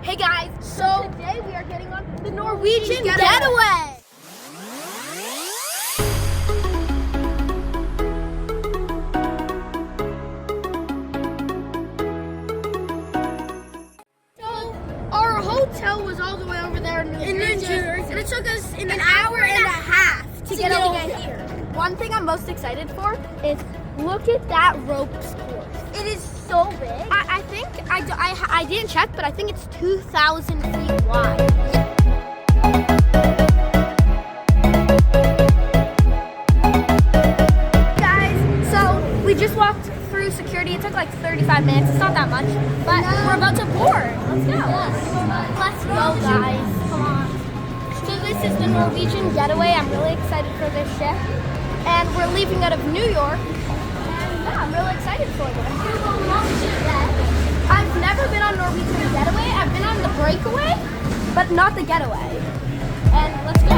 Hey guys, so today we are getting on the Norwegian Getaway. So our hotel was all the way over there in New Jersey, and it took us an hour and a half to get over here. One thing I'm most excited for is look at that ropes course. It is so big. I think I didn't check, but I think it's 2,000 feet wide. Guys, so we just walked through security. It took like 35 minutes. It's not that much, but we're about to board. Let's go. Let's go, guys. Come on. So this is the Norwegian Getaway. I'm really excited for this ship, and we're leaving out of New York. Yeah, I'm really excited for this. I've never been on Norwegian Getaway. I've been on the Breakaway, but not the Getaway. And let's go.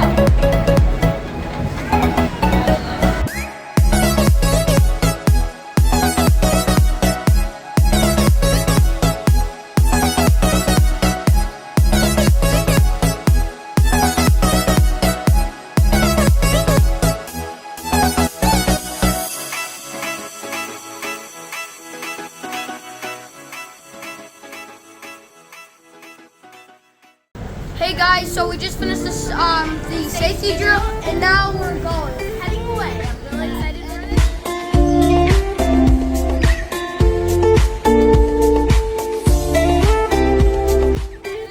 Hey guys, so we just finished this the safety drill, and now we're going, heading away. I'm really excited for this.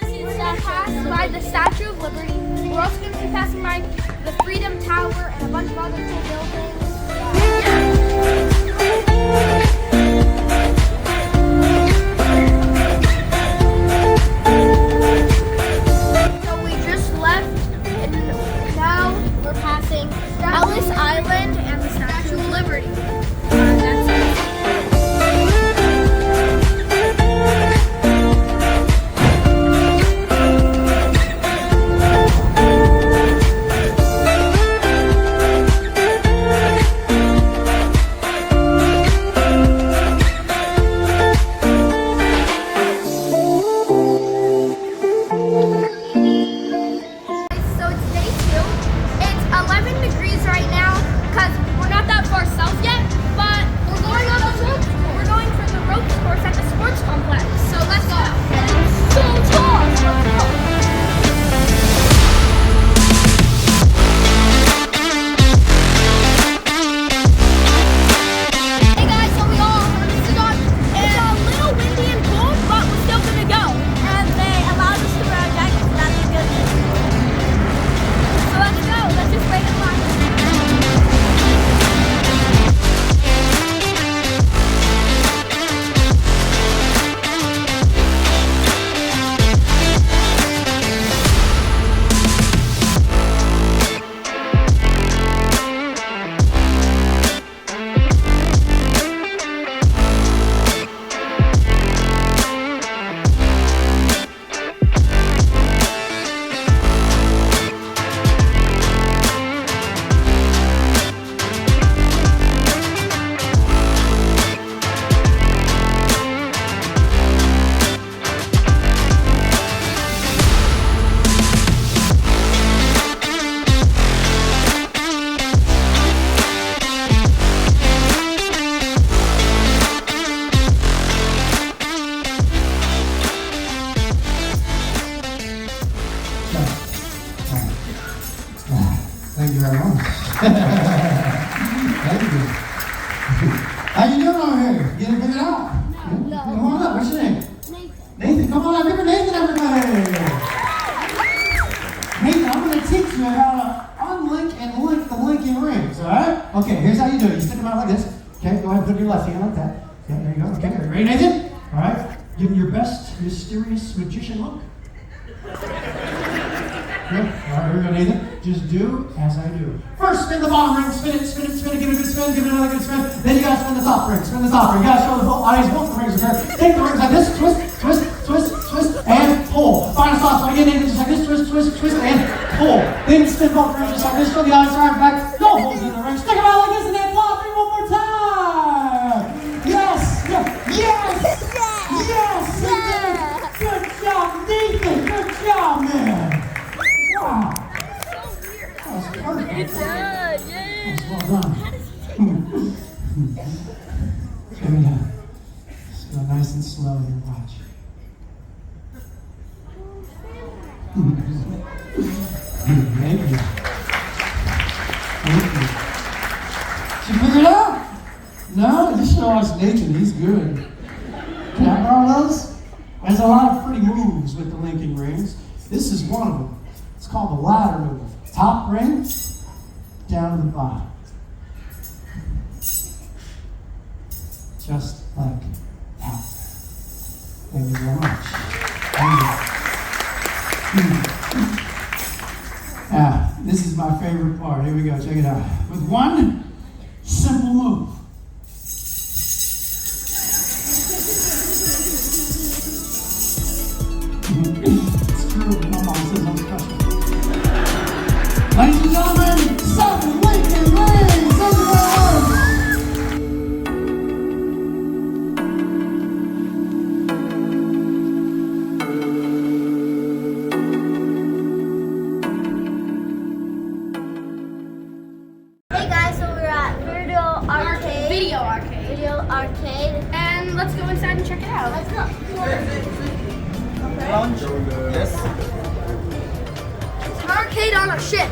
This is passed by the Statue of Liberty. We're also going to be passing by the Freedom Tower and a bunch of other cool buildings. Island and the Statue of Liberty. So it's day 2. It's 11 degrees right now. We're not that far south yet, but we're going on the ropes. We're going for the ropes course at the sports complex. So let's go. And it's so tall. Hey guys, so we all heard this is on. It's a little windy and cold, but we're still gonna go. And they allowed us to wear our jackets, so that's a good thing. So let's go. Let's just wait in line. Thank you very much. Thank you. How you doing over here? You didn't pick it up? No. Come on up. What's your name? Nathan. Nathan, come on up. Give me Nathan, everybody. Nathan, I'm going to teach you how to unlink and link the linking rings, all right? Okay, here's how you do it. You stick them out like this. Okay, go ahead and put your left hand like that. Okay, there you go. Okay, are you ready, Nathan? All right. Give me your best mysterious magician look. Good. All right, here we go, Nathan. Just do as I do. First, spin the bottom ring. Spin it, spin it, spin it. Give it a good spin. Give it another good spin. Then you gotta spin the top ring. Spin the top ring. You gotta show the audience both the rings are there. Take the rings like this. Twist, twist, twist, twist, and pull. Final stop. So again, Nathan, just like this. Twist, twist, twist, and pull. Then spin both rings just like this. Show the audience arm back. No holes in the ring. Stick them out like this and then pop ring one more time. Yes, yes, yes, yes. Good job, Nathan. on. Check it out. Just go nice and slow here, watch. Thank you. Thank you. Did you figure it out? No? Just show us Nathan, he's good. Can I borrow those? There's a lot of pretty moves with the linking rings. This is one of them. It's called the ladder move. Top ring, down to the bottom. Just like that. Thank you very much. Thank you. This is my favorite part. Here we go, check it out. With one simple move. It's true, my mom says I'm special. Ladies and gentlemen, 7 Lincoln Rings! Hey guys, so we're at Video Arcade. And let's go inside and check it out. Let's go. Lounge? Yes. It's an arcade on a ship.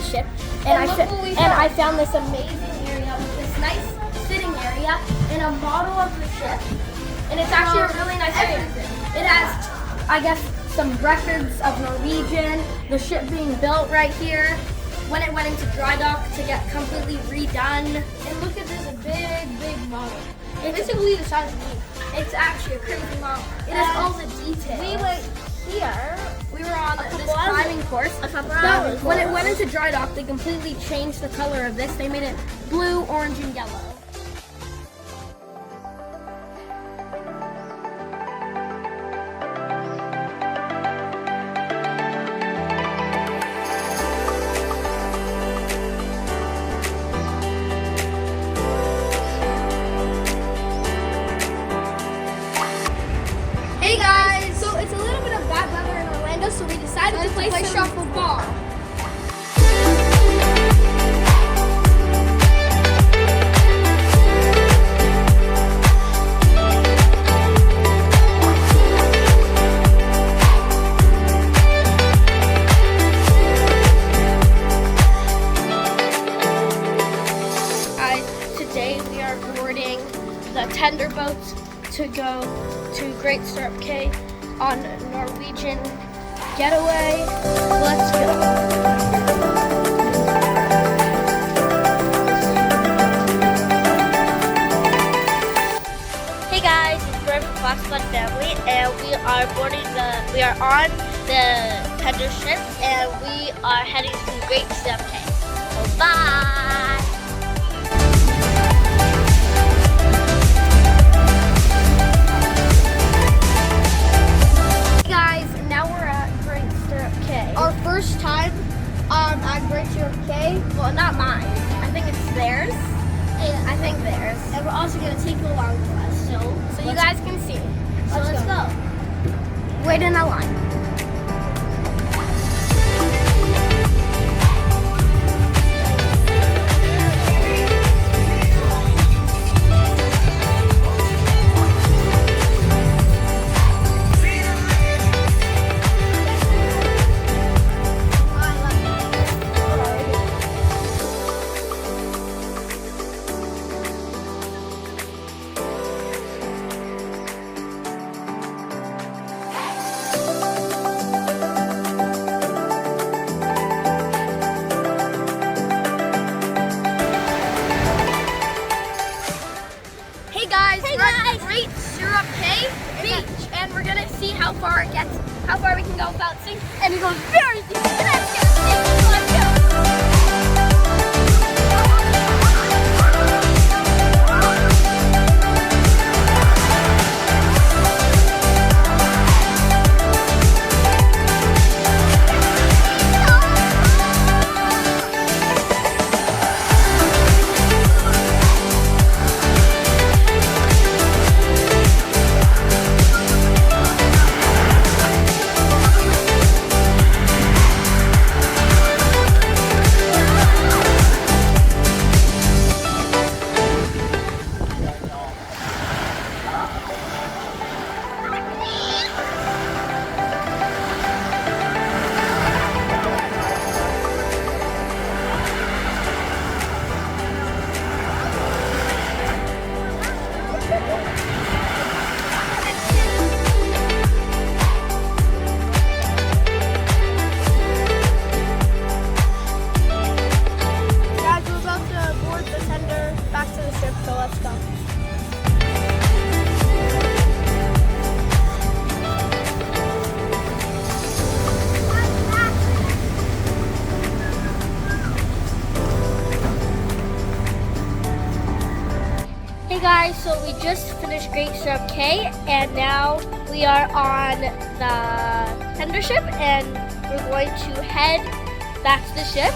Ship, and I found this amazing area with this nice sitting area and a model of the ship, and it's actually a really nice area. It has, I guess, some records of Norwegian, the ship being built right here, when it went into dry dock to get completely redone. And look at this big model. It's basically the size of me. It's actually a crazy model. It has all the details. We went here. We were on this climbing course. When it went into dry dock, they completely changed the color of this. They made it blue, orange, and yellow. Hey guys! So it's a little bit of bad weather in Orlando, so we decided to play shuffleball. Today we are boarding the tender boat to go to Great Stirrup Cay on Norwegian Getaway. Let's go. Hey guys, it's Brent from Fox Fun Family, and we are on the tender ship, and we are heading to Great Stirrup Cay. So bye. Our first time at Great Stirrup Cay. Well, not mine. I think it's theirs. I think theirs. And we're also going to take you along with us. So you guys can see. So let's go. Wait in a line. and it goes very deep. And that's gonna sink. Let's go. Guys, we're about to board the tender back to the ship, so let's go. Hey guys, so we just finished Great Stirrup Cay, and now we are on the tender ship, and we're going to head back to the ship.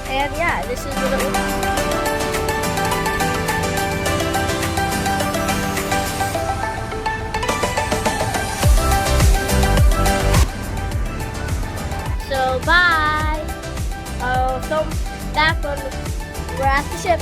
And yeah, this is what it looks like. So bye. I'll film back when we're at the ship.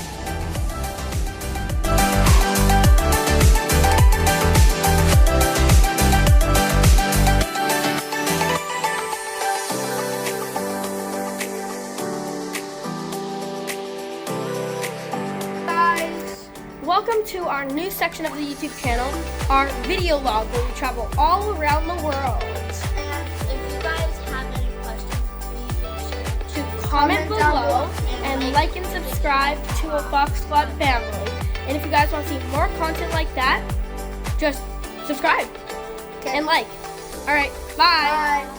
Welcome to our new section of the YouTube channel, our video log, where we travel all around the world. And if you guys have any questions, please make sure To comment below and like and subscribe to a Fox Squad family. And if you guys want to see more content like that, just subscribe and like. All right, bye.